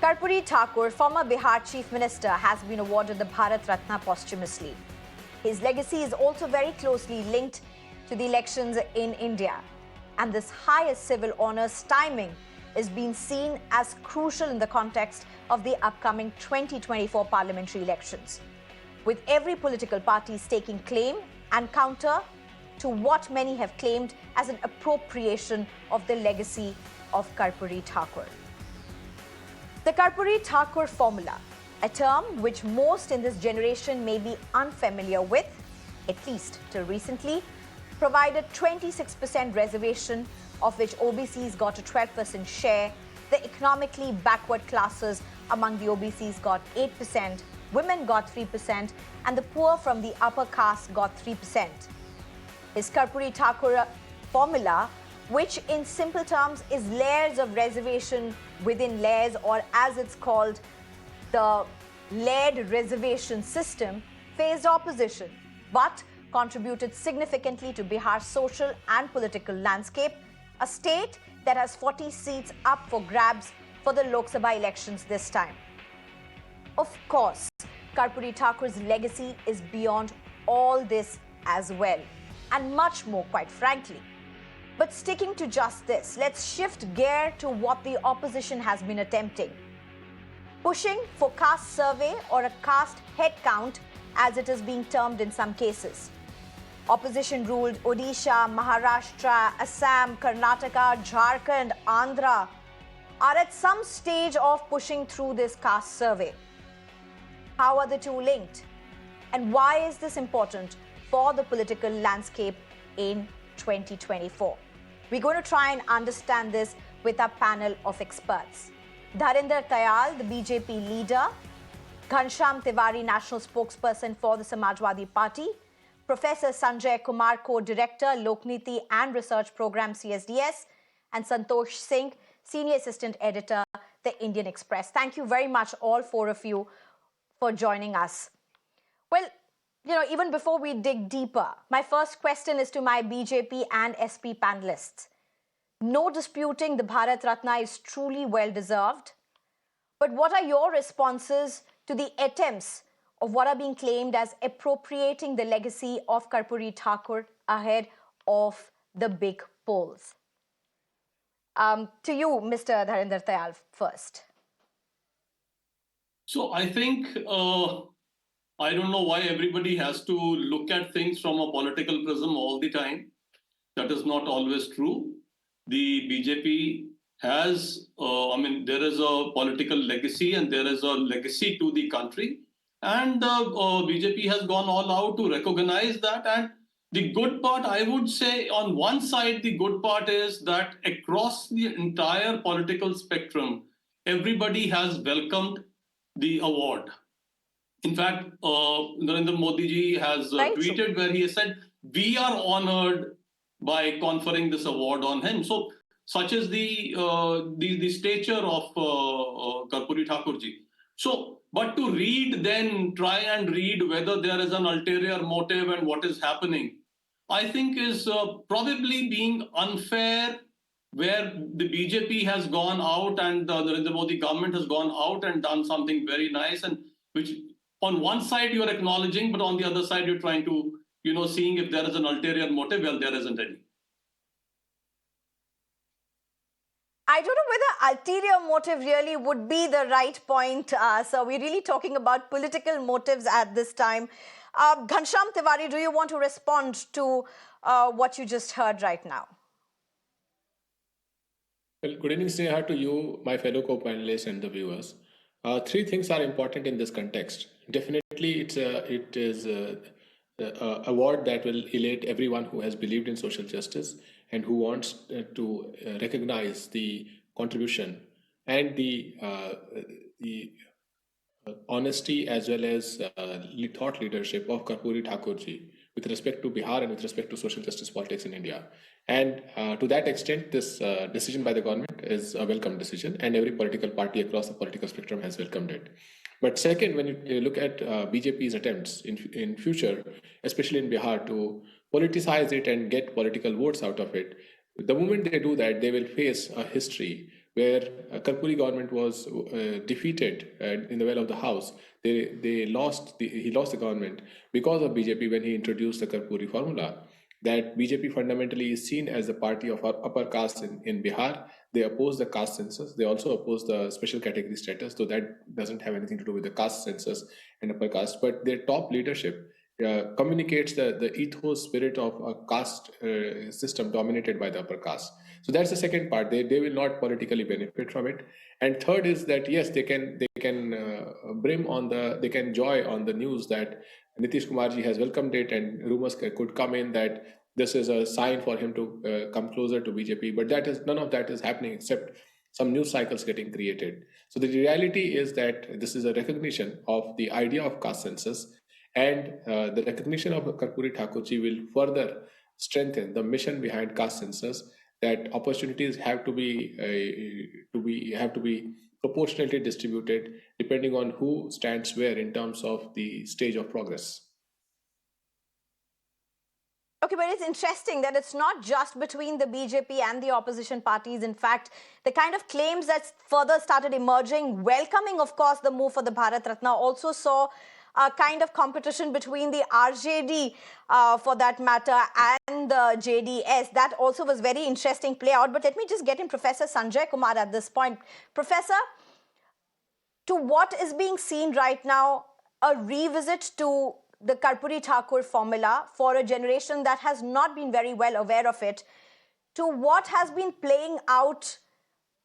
Karpoori Thakur, former Bihar Chief Minister, has been awarded the Bharat Ratna posthumously. His legacy is also very closely linked to the elections in India. And this highest civil honors timing is being seen as crucial in the context of the upcoming 2024 parliamentary elections, with every political party staking claim and counter to what many have claimed as an appropriation of the legacy of Karpoori Thakur. The Karpoori Thakur formula, a term which most in this generation may be unfamiliar with, at least till recently, provided 26% reservation, of which OBCs got a 12% share. The economically backward classes among the OBCs got 8%, women got 3%, and the poor from the upper caste got 3%. His Karpoori Thakur formula, which in simple terms is layers of reservation within layers, or as it's called, the layered reservation system, faced opposition, but contributed significantly to Bihar's social and political landscape, a state that has 40 seats up for grabs for the Lok Sabha elections this time. Of course, Karpoori Thakur's legacy is beyond all this as well, and much more, quite frankly. But sticking to just this, let's shift gear to what the opposition has been attempting. Pushing for caste survey, or a caste head count, as it is being termed in some cases. Opposition-ruled Odisha, Maharashtra, Assam, Karnataka, Jharkhand, Andhra are at some stage of pushing through this caste survey. How are the two linked? And why is this important for the political landscape in 2024? We're going to try and understand this with our panel of experts. Dharinder Tayal, the BJP leader, Ghanshyam Tiwari, national spokesperson for the Samajwadi Party, Professor Sanjay Kumar, co-director, Lokniti and Research Program, CSDS, and Santosh Singh, senior assistant editor, The Indian Express. Thank you very much, all four of you, for joining us. Well, even before we dig deeper, my first question is to my BJP and SP panelists. No disputing the Bharat Ratna is truly well-deserved. But what are your responses to the attempts of what are being claimed as appropriating the legacy of Karpoori Thakur ahead of the big polls? To you, Mr. Dharinder Tayal, first. So I think I don't know why everybody has to look at things from a political prism all the time. That is not always true. The BJP has, there is a political legacy and there is a legacy to the country. And BJP has gone all out to recognize that. And the good part, I would say, on one side, the good part is that across the entire political spectrum, everybody has welcomed the award. In fact, Narendra Modi ji has tweeted where he has said, we are honored by conferring this award on him. So such is the stature of Karpoori Thakur ji. So, but to try and read whether there is an ulterior motive and what is happening, I think is probably being unfair, where the BJP has gone out and the Narendra Modi government has gone out and done something very nice, and which on one side you're acknowledging, but on the other side you're trying to, seeing if there is an ulterior motive. Well, there isn't any. I don't know whether ulterior motive really would be the right point. So we're really talking about political motives at this time. Ghanshyam Tiwari, do you want to respond to what you just heard right now? Well, good evening, Sneha, to you, my fellow co-panelists and the viewers. Three things are important in this context. Definitely, it is an award that will elate everyone who has believed in social justice and who wants to recognize the contribution and the honesty as well as thought leadership of Karpoori Thakur ji with respect to Bihar and with respect to social justice politics in India. And to that extent, this decision by the government is a welcome decision, and every political party across the political spectrum has welcomed it. But second, when you look at BJP's attempts in future, especially in Bihar, to politicize it and get political votes out of it, the moment they do that, they will face a history where Karpoori government was defeated in the well of the house. He lost the government because of BJP when he introduced the Karpoori formula. That BJP fundamentally is seen as the party of upper caste in Bihar. They oppose the caste census. They also oppose the special category status, though that doesn't have anything to do with the caste census and upper caste. But their top leadership communicates the ethos spirit of a caste system dominated by the upper caste. So that's the second part. They will not politically benefit from it. And third is that yes, they can joy on the news that Nitish Kumar ji has welcomed it, and rumors could come in that this is a sign for him to come closer to BJP. But none of that is happening except some news cycles getting created. So the reality is that this is a recognition of the idea of caste census, and the recognition of Karpoori Thakur ji will further strengthen the mission behind caste census, that opportunities have to be proportionally distributed depending on who stands where in terms of the stage of progress. Okay, but it's interesting that it's not just between the BJP and the opposition parties. In fact, the kind of claims that further started emerging, welcoming, of course, the move for the Bharat Ratna, also saw a kind of competition between the RJD, for that matter, and the JDS. That also was very interesting play out. But let me just get in Professor Sanjay Kumar at this point. Professor, to what is being seen right now, a revisit to the Karpoori Thakur formula for a generation that has not been very well aware of it, to what has been playing out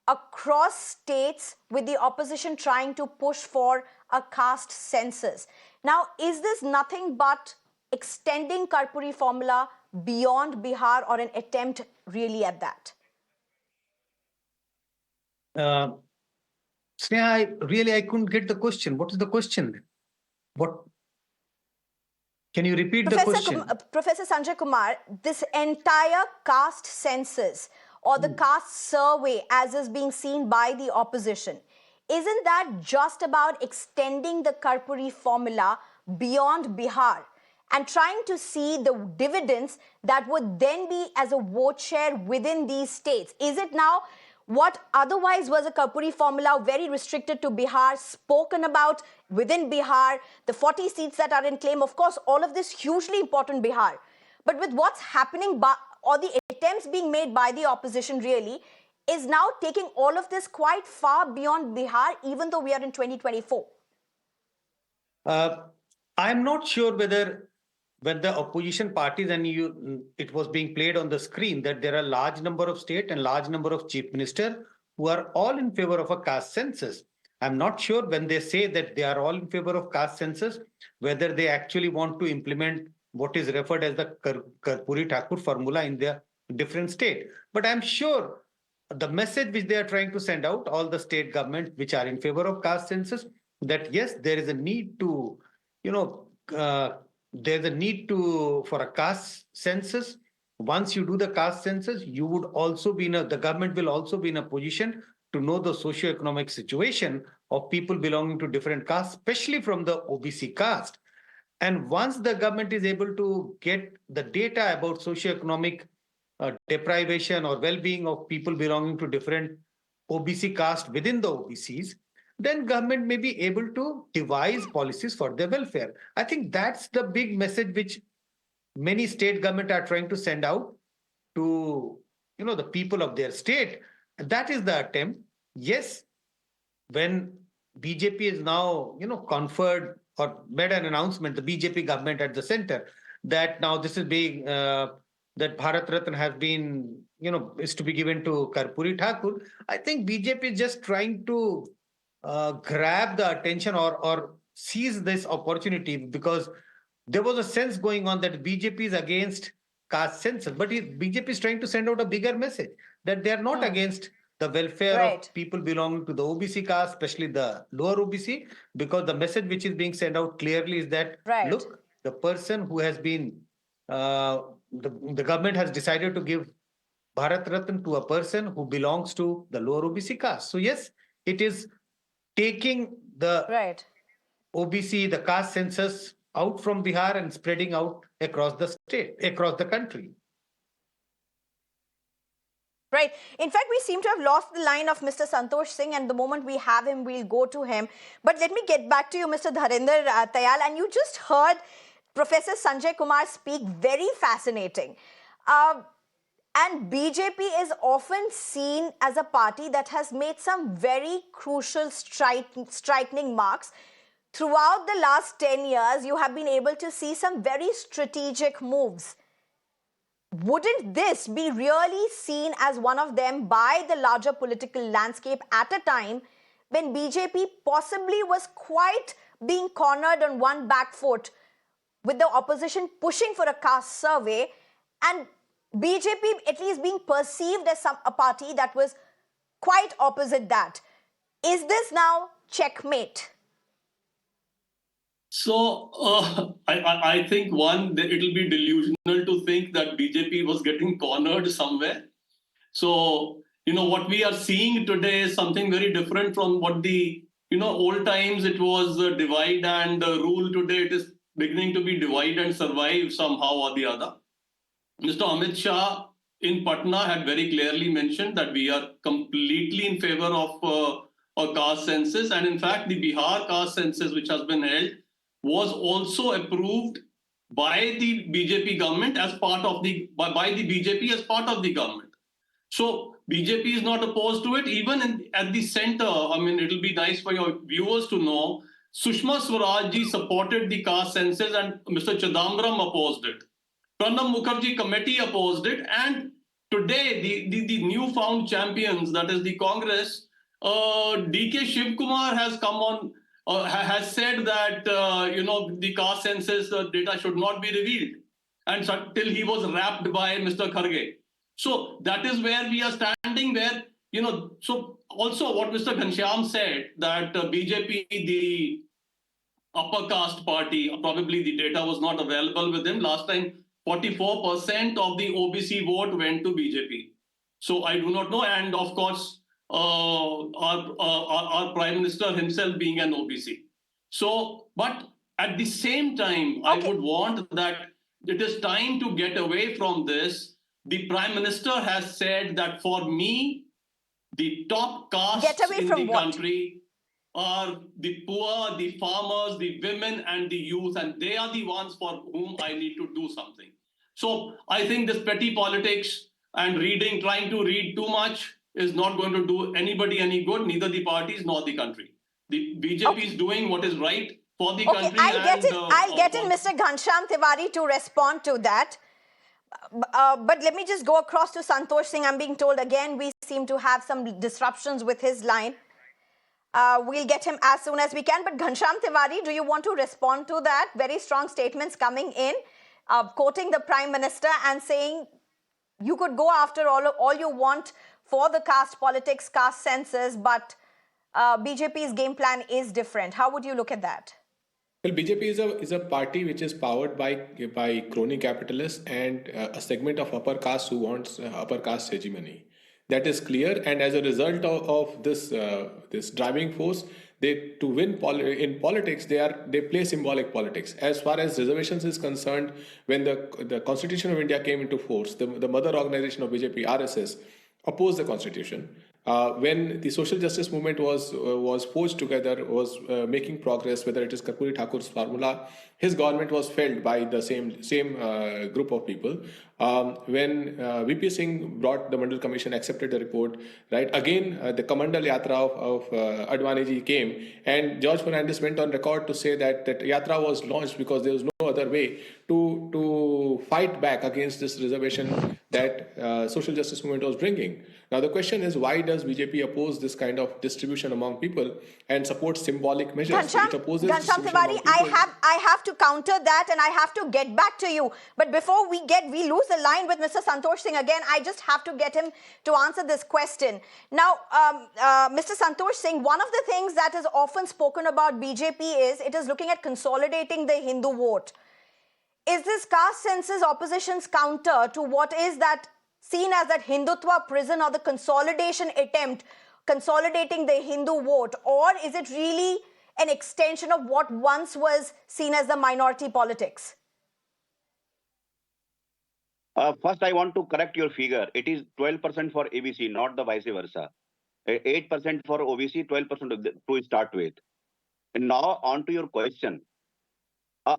across states with the opposition trying to push for a caste census. Now, is this nothing but extending Karpoori formula beyond Bihar, or an attempt really at that? Sneha, I couldn't get the question. What is the question? What? Can you repeat the question? Professor Sanjay Kumar, this entire caste census or the caste survey as is being seen by the opposition, isn't that just about extending the Karpoori formula beyond Bihar and trying to see the dividends that would then be as a vote share within these states? Is it now what otherwise was a Karpoori formula very restricted to Bihar, spoken about within Bihar, the 40 seats that are in claim, of course, all of this hugely important Bihar. But with what's happening or the attempts being made by the opposition really is now taking all of this quite far beyond Bihar, even though we are in 2024. I'm not sure whether when the opposition parties, and it was being played on the screen, that there are a large number of state and large number of chief minister who are all in favor of a caste census. I'm not sure when they say that they are all in favor of caste census, whether they actually want to implement what is referred as the Karpoori Thakur formula in their different state. But I'm sure the message which they are trying to send out, all the state governments which are in favor of caste census, that yes, there is a need to, there's a need for a caste census. Once you do the caste census, you would also be the government will also be in a position to know the socio-economic situation of people belonging to different castes, especially from the OBC caste. And once the government is able to get the data about socio-economic deprivation or well-being of people belonging to different OBC caste within the OBCs, then government may be able to devise policies for their welfare. I think that's the big message which many state government are trying to send out to the people of their state. And that is the attempt. Yes, when BJP is now conferred or made an announcement, the BJP government at the center, that now this is being that Bharat Ratna has been is to be given to Karpoori Thakur. I think BJP is just trying to grab the attention or seize this opportunity, because there was a sense going on that BJP is against caste census, but BJP is trying to send out a bigger message that they are not against the welfare of people belonging to the OBC caste, especially the lower OBC, because the message which is being sent out clearly is that, look, the person who has been, the government has decided to give Bharat Ratna to a person who belongs to the lower OBC caste. So yes, it is taking the OBC, the caste census out from Bihar and spreading out across the state, across the country. Right. In fact, we seem to have lost the line of Mr. Santosh Singh, and the moment we have him, we'll go to him. But let me get back to you, Mr. Dharinder Tayal. And you just heard Professor Sanjay Kumar speak. Very fascinating. And BJP is often seen as a party that has made some very crucial, striking marks. Throughout the last 10 years, you have been able to see some very strategic moves. Wouldn't this be really seen as one of them by the larger political landscape at a time when BJP possibly was quite being cornered on one back foot, with the opposition pushing for a caste survey, and BJP at least being perceived as a party that was quite opposite that? Is this now checkmate? So I think it'll be delusional to think that BJP was getting cornered somewhere. So what we are seeing today is something very different from what the old times it was divide and rule. Today it is beginning to be divide and survive somehow or the other. Mr. Amit Shah in Patna had very clearly mentioned that we are completely in favor of a caste census, and in fact the Bihar caste census which has been held was also approved by the BJP government as part of by the BJP as part of the government. So BJP is not opposed to it. Even at the center, I mean, it'll be nice for your viewers to know, Sushma Swaraj ji supported the caste census and Mr. Chidambaram opposed it. Pranab Mukherjee committee opposed it, and today the newfound champions, that is the Congress, DK Shiv Kumar has come on, has said that the caste census data should not be revealed, and till he was rapped by Mr. Kharge. So that is where we are standing. Where so also what Mr. Ghanshyam said, that BJP, the upper caste party, probably the data was not available with him last time. 44% of the OBC vote went to BJP. So I do not know, and of course, our Prime Minister himself being an OBC. So, but at the same time, I would want that it is time to get away from this. The Prime Minister has said that for me, the top castes in the country are the poor, the farmers, the women, and the youth, and they are the ones for whom I need to do something. So I think this petty politics and trying to read too much is not going to do anybody any good, neither the parties nor the country. The BJP is doing what is right for the country. I'll get in Mr. Ghanshyam Tiwari to respond to that. But let me just go across to Santosh Singh. I'm being told again we seem to have some disruptions with his line. We'll get him as soon as we can. But Ghanshyam Tiwari, do you want to respond to that? Very strong statements coming in, quoting the Prime Minister and saying you could go after all you want for the caste politics, caste census, but BJP's game plan is different. How would you look at that? Well, BJP is a party which is powered by crony capitalists and a segment of upper caste who wants upper caste hegemony. That is clear, and as a result of this driving force, to win in politics, they play symbolic politics. As far as reservations is concerned, when the Constitution of India came into force, the mother organization of BJP, RSS, opposed the Constitution. When the social justice movement was forged together, was making progress, whether it is Karpoori Thakur's formula, his government was felled by the same group of people. When VP Singh brought the Mandal Commission, accepted the report, right? Again, the Kamandal Yatra of Advani ji came, and George Fernandez went on record to say that Yatra was launched because there was no other way to fight back against this reservation that social justice movement was bringing. Now, the question is, why does BJP oppose this kind of distribution among people and support symbolic measures? Ghanshyam Tiwari, I have to counter that and I have to get back to you. But before we lose the line with Mr. Santosh Singh again, I just have to get him to answer this question. Now, Mr. Santosh Singh, one of the things that is often spoken about BJP is it is looking at consolidating the Hindu vote. Is this caste census opposition's counter to what is that seen as that Hindutva prison or the consolidation attempt, consolidating the Hindu vote? Or is it really an extension of what once was seen as the minority politics? First, I want to correct your figure. It is 12% for ABC, not the vice versa. 8% for OBC, 12% to start with. And now on to your question.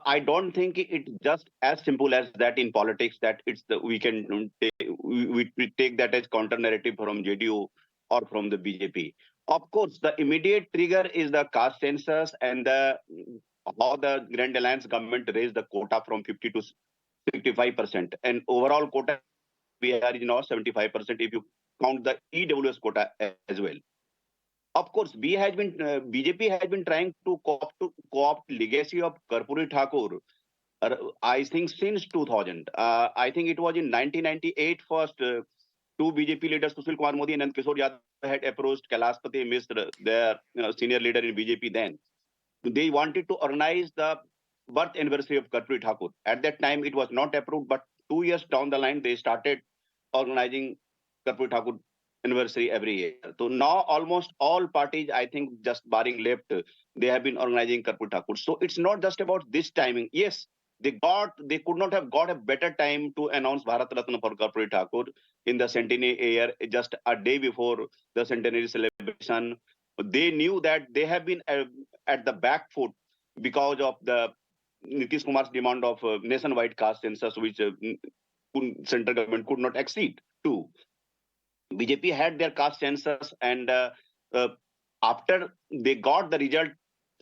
I don't think it's just as simple as that in politics, that it's the we can we take that as counter narrative from JDU or from the BJP. Of course, the immediate trigger is the caste census and the how the Grand Alliance government raised the quota from 50 to 65%, and overall quota Bihar is now 75% if you count the EWS quota as well. Of course, BJP has been trying to co-opt legacy of Karpoori Thakur. I think since 2000. I think it was in 1998 first. Two BJP leaders, Sushil Kumar Modi and Kishore Yadav, had approached Kailaspati Misra, their senior leader in BJP then. They wanted to organize the birth anniversary of Karpoori Thakur. At that time, it was not approved, but 2 years down the line, they started organizing Karpoori Thakur anniversary every year. So now almost all parties, I think just barring left, they have been organizing Karpoori Thakur. So it's not just about this timing. Yes, they could not have got a better time to announce Bharat Ratna for Karpoori Thakur in the centenary year, just a day before the centenary celebration. They knew that they have been at the back foot because of the Nitish Kumar's demand of nationwide caste census, which central government could not accede to. BJP had their caste census, and after they got the result,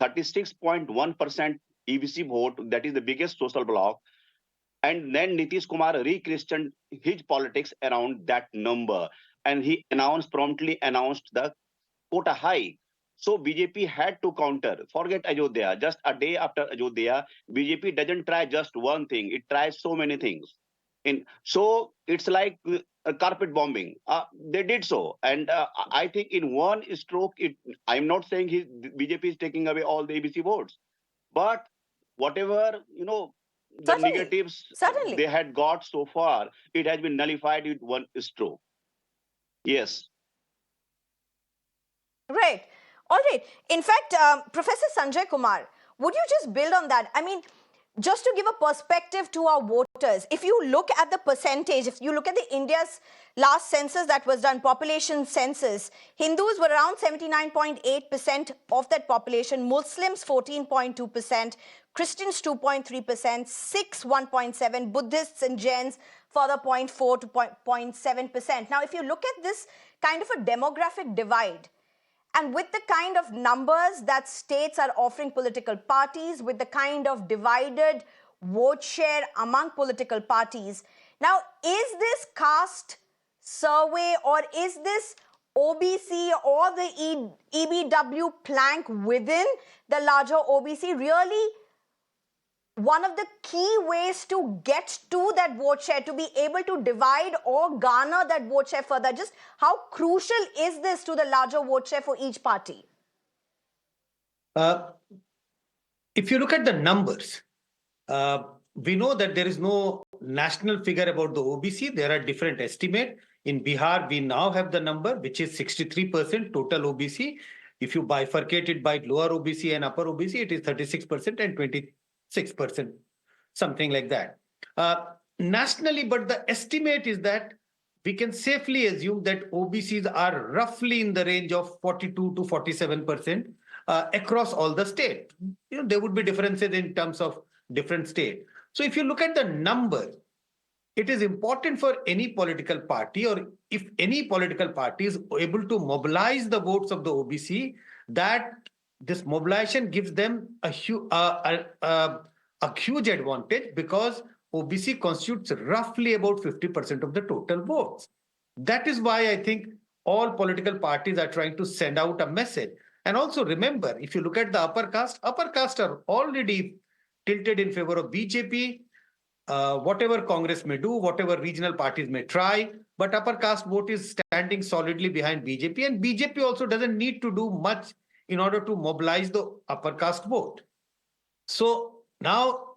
36.1% EBC vote, that is the biggest social bloc, and then Nitish Kumar re-christened his politics around that number, and he promptly announced the quota hike. So BJP had to counter. Forget Ayodhya. Just a day after Ayodhya, BJP doesn't try just one thing. It tries so many things. So it's like a carpet bombing. They did so. And I think in one stroke, I'm not saying BJP is taking away all the ABC votes. But whatever, the Certainly. negatives Certainly. they had got so far, it has been nullified with one stroke. Yes. Right. All right. In fact, Professor Sanjay Kumar, would you just build on that? I mean, just to give a perspective to our voters, if you look at the percentage, if you look at the India's last census that was done, population census, Hindus were around 79.8% of that population, Muslims 14.2%, Christians 2.3%, Sikhs 1.7%, Buddhists and Jains further 0.4 to 0.7%. Now, if you look at this kind of a demographic divide, and with the kind of numbers that states are offering political parties, with the kind of divided vote share among political parties, now is this caste survey or is this OBC or the EBW plank within the larger OBC really one of the key ways to get to that vote share, to be able to divide or garner that vote share further? Just how crucial is this to the larger vote share for each party? If you look at the numbers, we know that there is no national figure about the OBC. There are different estimates. In Bihar, we now have the number, which is 63% total OBC. If you bifurcate it by lower OBC and upper OBC, it is 36% and 26%, something like that. Nationally, but the estimate is that we can safely assume that OBCs are roughly in the range of 42 to 47% across all the states. There would be differences in terms of different states. So if you look at the number, it is important for any political party, or if any political party is able to mobilize the votes of the OBC, that this mobilization gives them a huge advantage, because OBC constitutes roughly about 50% of the total votes. That is why I think all political parties are trying to send out a message. And also remember, if you look at the upper caste are already tilted in favor of BJP. Whatever Congress may do, whatever regional parties may try, but upper caste vote is standing solidly behind BJP, and BJP also doesn't need to do much in order to mobilize the upper caste vote. So now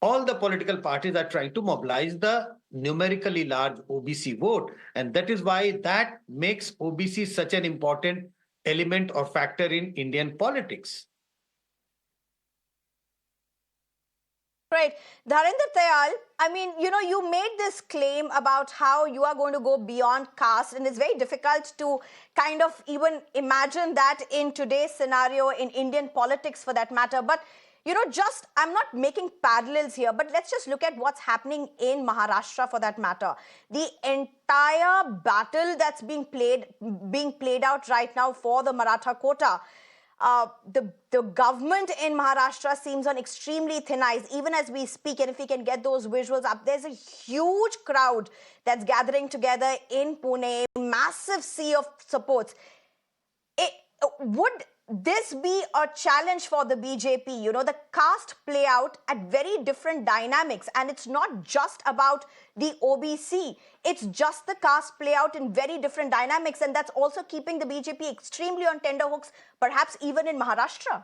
all the political parties are trying to mobilize the numerically large OBC vote, and that is why that makes OBC such an important element or factor in Indian politics. Right. Dharinder Tayal, I mean, you made this claim about how you are going to go beyond caste, and it's very difficult to kind of even imagine that in today's scenario in Indian politics for that matter. But, I'm not making parallels here, but let's just look at what's happening in Maharashtra for that matter. The entire battle that's being played out right now for the Maratha quota. The government in Maharashtra seems on extremely thin ice, even as we speak. And if we can get those visuals up, there's a huge crowd that's gathering together in Pune, massive sea of supports. Would this be a challenge for the BJP? The caste play out at very different dynamics, and it's not just about the OBC. It's just the caste play out in very different dynamics, and that's also keeping the BJP extremely on tenterhooks, perhaps even in Maharashtra.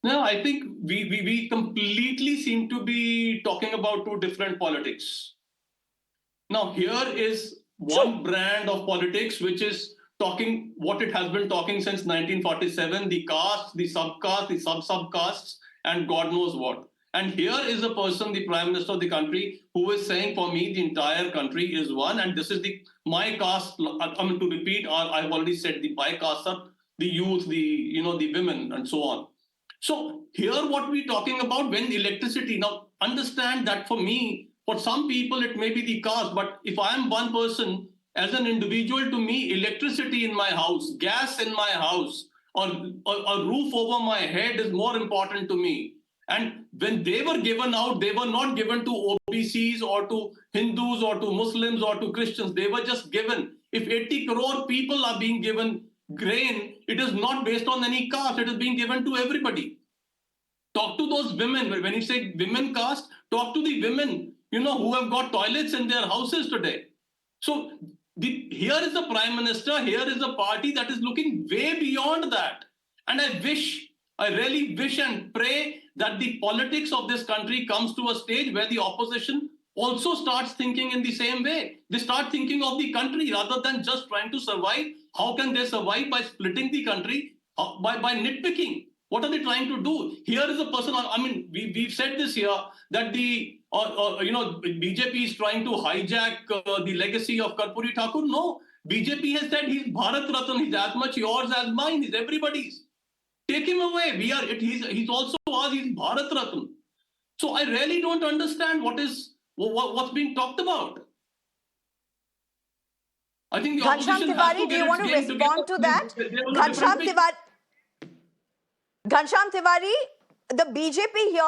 No, I think we completely seem to be talking about two different politics. Now, here is one brand of politics which is talking what it has been talking since 1947, the caste, the subcaste, the sub-subcastes, and God knows what. And here is a person, the Prime Minister of the country, who is saying, for me, the entire country is one, and this is my caste. I mean, to repeat, I've already said my caste are the youth, the women, and so on. So here, what we're talking about when electricity. Now, understand that for me, for some people, it may be the caste, but if I am one person, as an individual, to me, electricity in my house, gas in my house, or a roof over my head is more important to me. And when they were given out, they were not given to OBCs or to Hindus or to Muslims or to Christians. They were just given. If 80 crore people are being given grain, it is not based on any caste. It is being given to everybody. Talk to those women. When you say women caste, talk to the women, who have got toilets in their houses today. So here is the Prime Minister, here is a party that is looking way beyond that. And I really wish and pray that the politics of this country comes to a stage where the opposition also starts thinking in the same way. They start thinking of the country rather than just trying to survive. How can they survive? By splitting the country, by nitpicking. What are they trying to do? Here is a person, I mean, we've said this here, that the BJP is trying to hijack the legacy of Karpoori Thakur. No, BJP has said he's Bharat Ratna. He's as much yours as mine. He's everybody's. Take him away. He's also ours. He's Bharat Ratna. So I really don't understand what's being talked about. I think the opposition has to Tiwari, do you want to respond to that? Ghanshyam Tiwari, the BJP here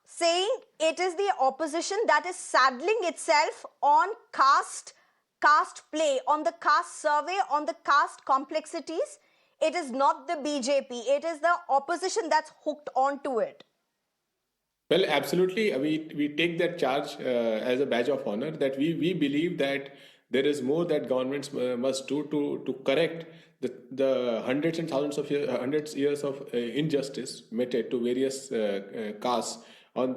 saying it is the opposition that is saddling itself on caste play, on the caste survey, on the caste complexities. It is not the BJP. It is the opposition that's hooked onto it. Well, absolutely. We take that charge as a badge of honor, that we believe that there is more that governments must do to correct the hundreds and thousands of years of injustice meted to various castes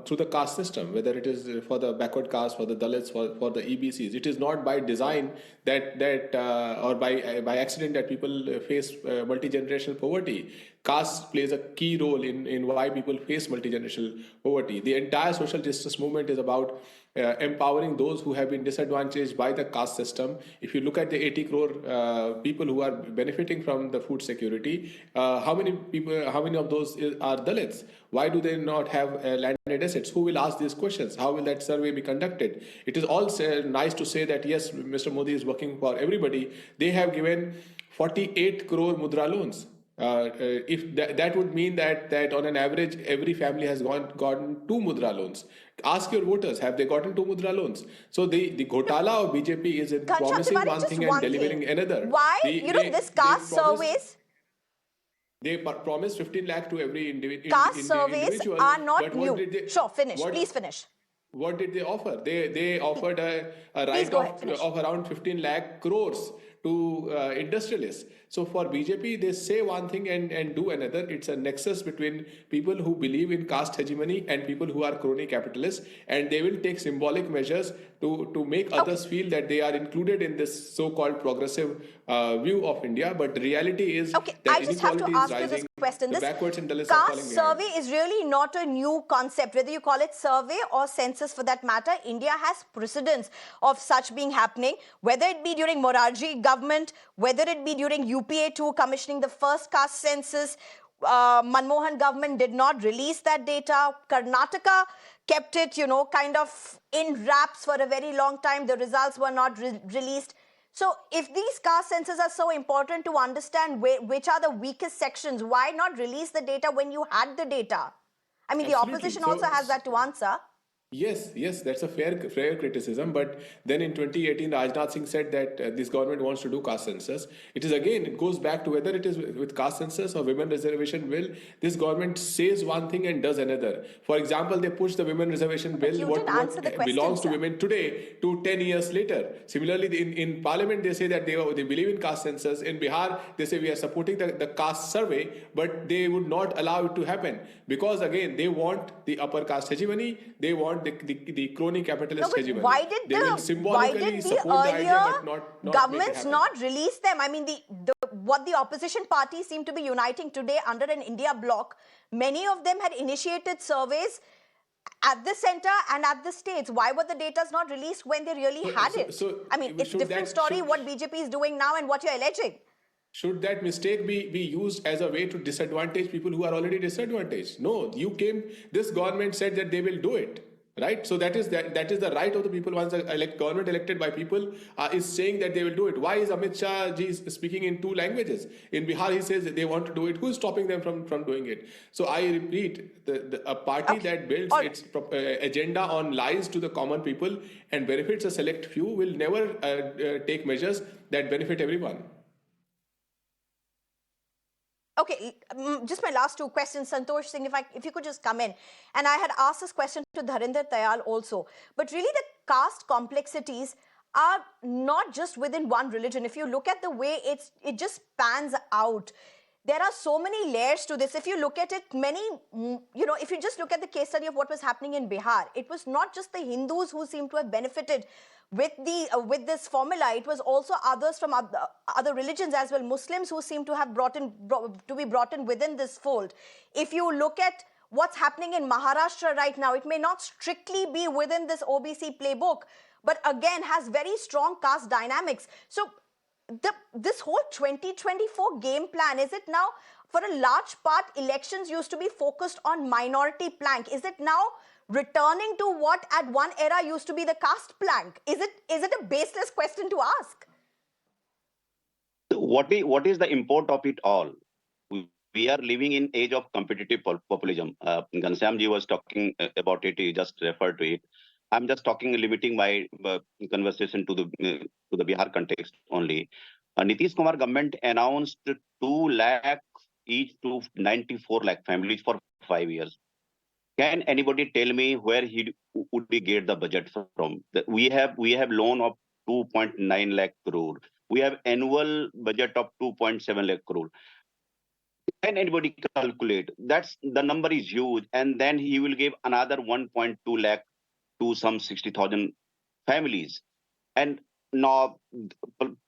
through the caste system, whether it is for the backward caste, for the Dalits, for the EBCs. It is not by design that or by accident that people face multi-generational poverty. Caste plays a key role in why people face multi-generational poverty. The entire social justice movement is about empowering those who have been disadvantaged by the caste system. If you look at the 80 crore people who are benefiting from the food security, how many of those are Dalits? Why do they not have landed assets? Who will ask these questions? How will that survey be conducted? It is all nice to say that yes, Mr. Modi is working for everybody. They have given 48 crore mudra loans. If that would mean that on an average every family has gotten 2 mudra loans. Ask your voters, have they gotten 2 mudra loans? So the ghotala of BJP is in promising one thing and delivering another. Why? This caste surveys. They promised 15 lakh to every individual. Caste surveys are not new. Please finish. What did they offer? They offered a right of around 15 lakh crores to industrialists. So for BJP, they say one thing and do another. It's a nexus between people who believe in caste hegemony and people who are crony capitalists, and they will take symbolic measures to make others feel that they are included in this so-called progressive view of India. But the reality is Okay, that I just have to inequality is ask you this rising. question. The This backwards and Dalits are falling caste behind. survey is really not a new concept, whether you call it survey or census for that matter. India has precedents of such being happening, whether it be during Morarji government, whether it be during UPA 2 commissioning the first caste census. Manmohan government did not release that data. Karnataka kept it, kind of in wraps for a very long time. The results were not released. So if these caste census are so important to understand which are the weakest sections, why not release the data when you had the data? I mean, the Absolutely. opposition also has that to answer. Yes, that's a fair criticism. But then in 2018, Rajnath Singh said that this government wants to do caste census. It goes back to whether it is with caste census or women reservation bill. This government says one thing and does another. For example, they push the women reservation bill, you what didn't answer the question, belongs to sir. women today, to 10 years later. Similarly, in parliament, they say that they believe in caste census. In Bihar, they say we are supporting the caste survey, but they would not allow it to happen because, again, they want the upper caste hegemony. They want the crony capitalist hegemony. Why did the earlier governments not release them? I mean, what the opposition parties seem to be uniting today under an India bloc, many of them had initiated surveys at the center and at the states. Why were the data not released when they really had it? I mean, it's a different story what BJP is doing now and what you're alleging. Should that mistake be used as a way to disadvantage people who are already disadvantaged? No, this government said that they will do it. Right, so that is the right of the people. Once government elected by people is saying that they will do it. Why is Amit Shah ji speaking in 2 languages? In Bihar, he says that they want to do it. Who is stopping them from doing it? So I repeat, a party that builds its agenda on lies to the common people and benefits a select few will never take measures that benefit everyone. Okay, just my last 2 questions, Santosh Singh, if you could just come in. And I had asked this question to Dharinder Tayal also. But really the caste complexities are not just within one religion. If you look at the way it just pans out, there are so many layers to this. If you look at it, if you just look at the case study of what was happening in Bihar, it was not just the Hindus who seem to have benefited with this formula. It was also others from other religions as well, Muslims who seem to have be brought in within this fold. If you look at what's happening in Maharashtra right now, it may not strictly be within this OBC playbook, but again has very strong caste dynamics. So this whole 2024 game plan, is it now, for a large part, elections used to be focused on minority plank. Is it now returning to what at one era used to be the caste plank? Is it a baseless question to ask? What is the import of it all? We are living in age of competitive populism. Ghanshyam ji was talking about it. He just referred to it. I'm just limiting my conversation to the Bihar context only. Nitish Kumar government announced 2 lakh each to 94 lakh families for 5 years. Can anybody tell me where would he get the budget from? We have loan of 2.9 lakh crore. We have annual budget of 2.7 lakh crore. Can anybody calculate? That's the number is huge, and then he will give another 1.2 lakh to some 60,000 families, and now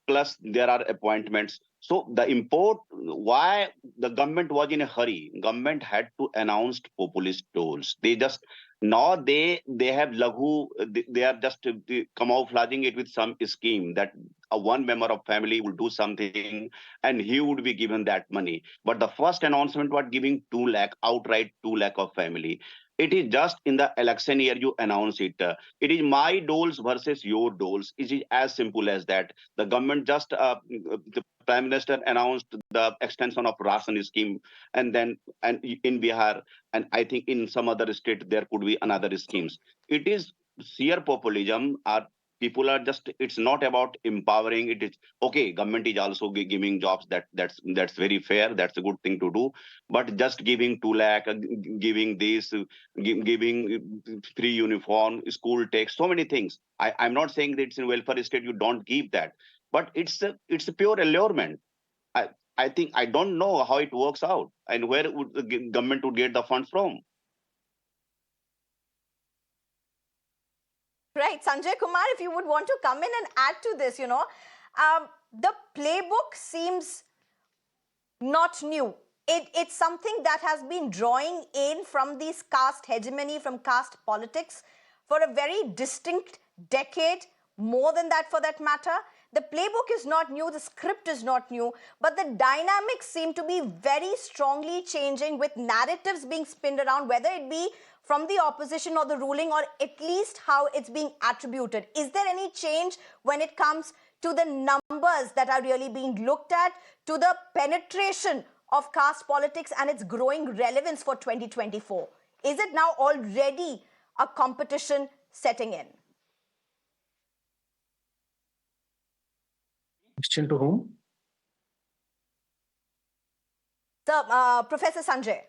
plus there are appointments. So the import, why the government was in a hurry? Government had to announce populist tolls. They just now they have laghu. They are just camouflaging it with some scheme that one member of family will do something and he would be given that money. But the first announcement was giving 2 lakh outright, 2 lakh of family. It is just in the election year you announce it. It is my doles versus your doles. It is as simple as that. The government just, the Prime Minister announced the extension of ration scheme, and in Bihar, and I think in some other state there could be another schemes. It is sheer populism. People are just, it's not about empowering. It is okay, government is also giving jobs, that's very fair, that's a good thing to do, but just giving 2 lakh, giving this, giving free uniform, school takes, so many things. I'm not saying that it's in welfare state you don't give that, but it's a pure allurement. I think I don't know how it works out and where would the government would get the funds from. Right, Sanjay Kumar, if you would want to come in and add to this, the playbook seems not new. It's something that has been drawing in from this caste hegemony, from caste politics for a very distinct decade, more than that for that matter. The playbook is not new, the script is not new, but the dynamics seem to be very strongly changing, with narratives being spinned around, whether it be from the opposition or the ruling, or at least how it's being attributed. Is there any change when it comes to the numbers that are really being looked at, to the penetration of caste politics and its growing relevance for 2024? Is it now already a competition setting in? Question to whom? So, Professor Sanjay.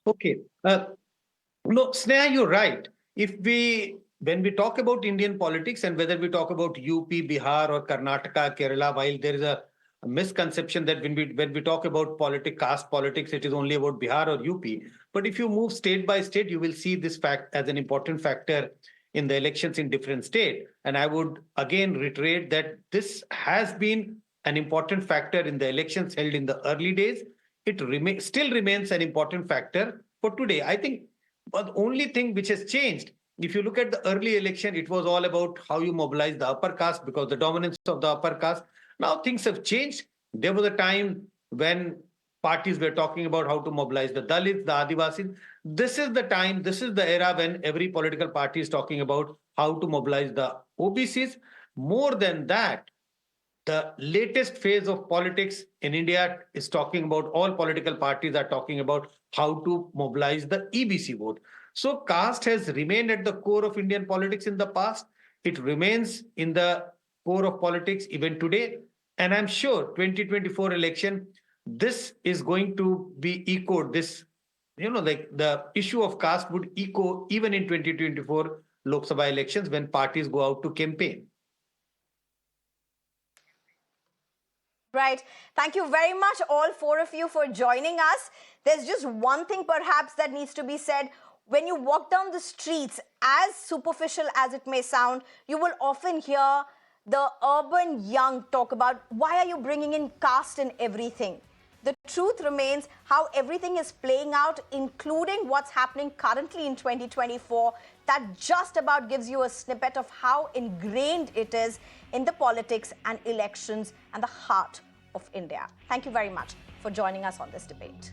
Okay. No, Sneha, you're right. When we talk about Indian politics, and whether we talk about UP, Bihar, or Karnataka, Kerala, while there is a misconception that when we talk about caste politics, it is only about Bihar or UP. But if you move state by state, you will see this fact as an important factor in the elections in different states. And I would again reiterate that this has been an important factor in the elections held in the early days. It still remains an important factor for today. I think the only thing which has changed, if you look at the early election, it was all about how you mobilize the upper caste, because the dominance of the upper caste. Now things have changed. There was a time when parties were talking about how to mobilize the Dalits, the Adivasis. This is the time, this is the era when every political party is talking about how to mobilize the OBCs. More than that, the latest phase of politics in India is talking about, all political parties are talking about how to mobilize the EBC vote. So caste has remained at the core of Indian politics in the past. It remains in the core of politics even today. And I'm sure 2024 election, this is going to be echoed. This, like the issue of caste would echo even in 2024 Lok Sabha elections when parties go out to campaign. Right. Thank you very much, all four of you, for joining us. There's just one thing perhaps that needs to be said. When you walk down the streets, as superficial as it may sound, you will often hear the urban young talk about, why are you bringing in caste in everything? The truth remains how everything is playing out, including what's happening currently in 2024. That just about gives you a snippet of how ingrained it is in the politics and elections and the heart of India. Thank you very much for joining us on this debate.